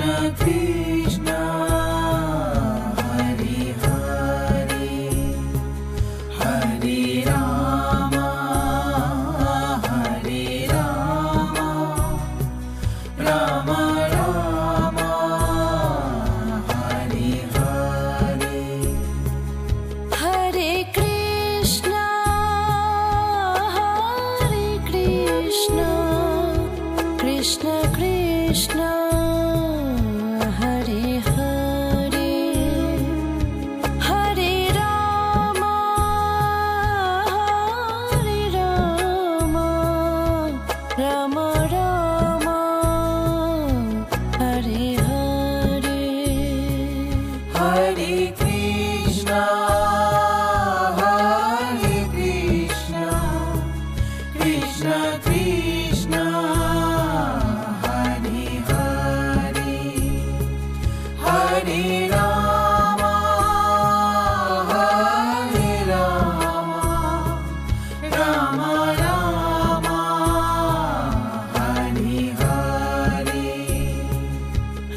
Krishna Hare Hare Hare Rama Hare Rama Rama Rama Hare Hare Hare Krishna Krishna Krishna Hare Hare Hare Rama Rama Rama Hare Hare Hare Krishna Krishna Krishna Hare Hare Hare Rama Rama Rama Hare Hare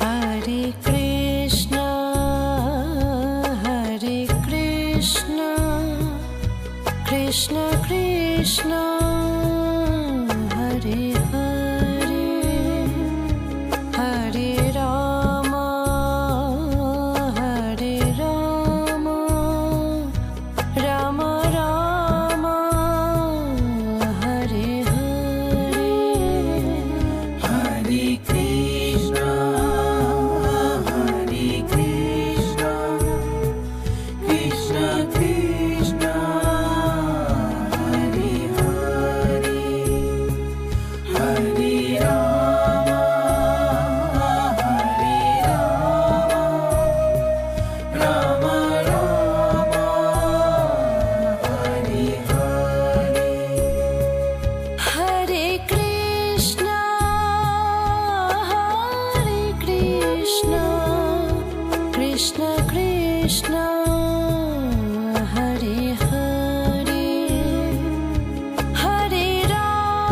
Hare Krishna Krishna Krishna Hare Hare Hare Rama Rama Rama Hare Hare Hare Krishna Krishna Krishna Hare Hare Hare Rama Rama Rama Hare Hare Hare Krishna Krishna Krishna Hare Hare Hare Rama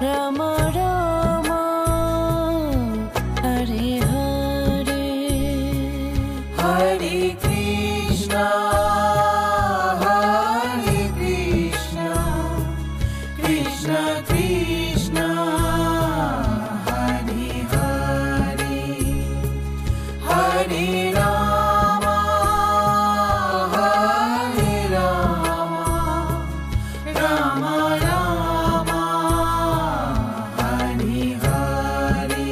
Rama Rama Hare Hare Hare Krishna Krishna Krishna Hare Hare Hare Rama Rama Rama Hare Hare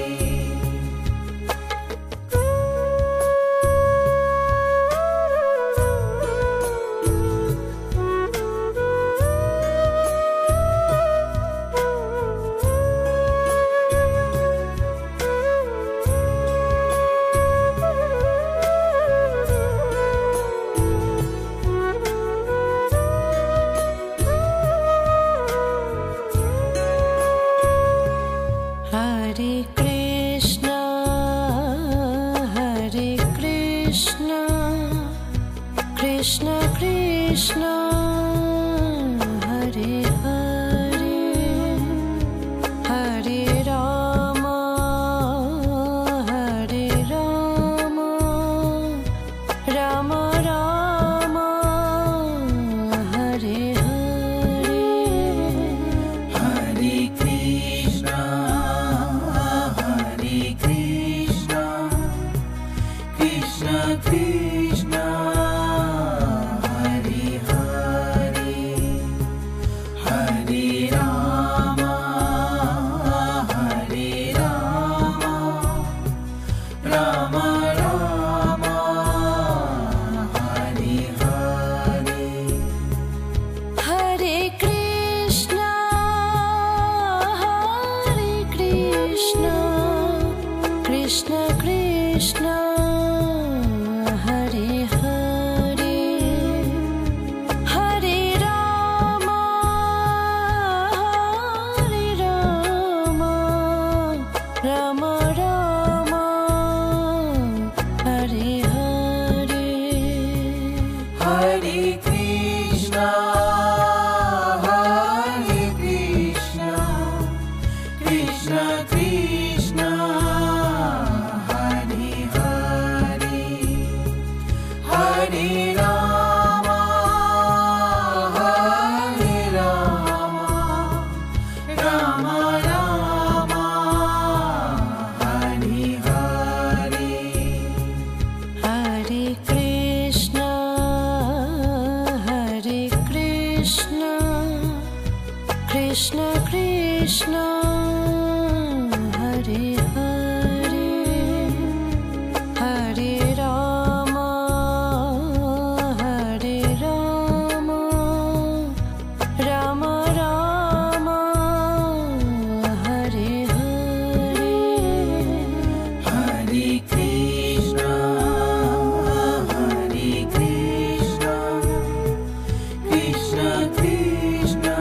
Krishna Krishna Hare Hare Hare Rama Hare Rama Rama Rama Hare Hare Hare Krishna Krishna Krishna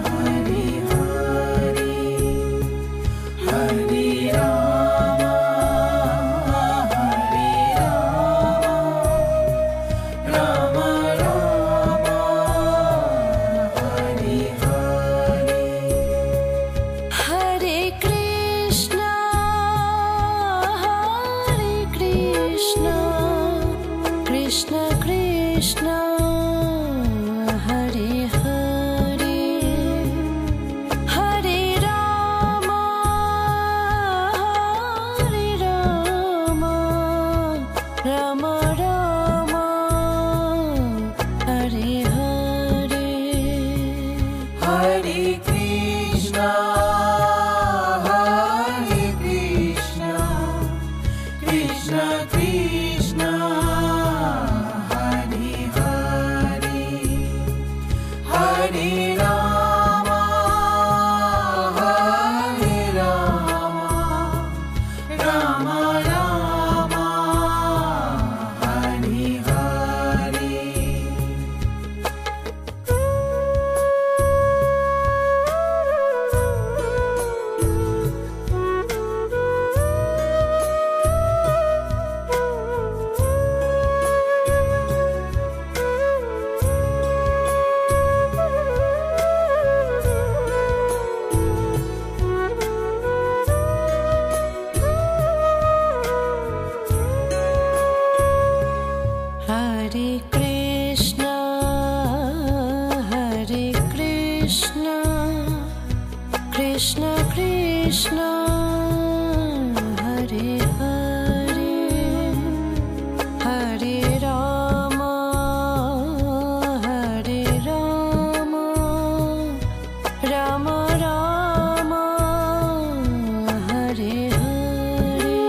Hare Hare Hare Rama Rama Rama Hare Hare Hare Krishna Krishna Krishna Hare Hare Hare Rama Rama Rama Hare Hare Hare Krishna Krishna Krishna Hare Hare Hare Rama Rama Rama Hare Hare Hare Krishna Krishna Krishna Hare Hare Hare Rama Rama Rama Hare Hare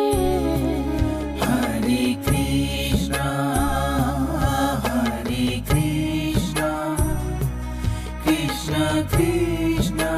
Hare Krishna Krishna Krishna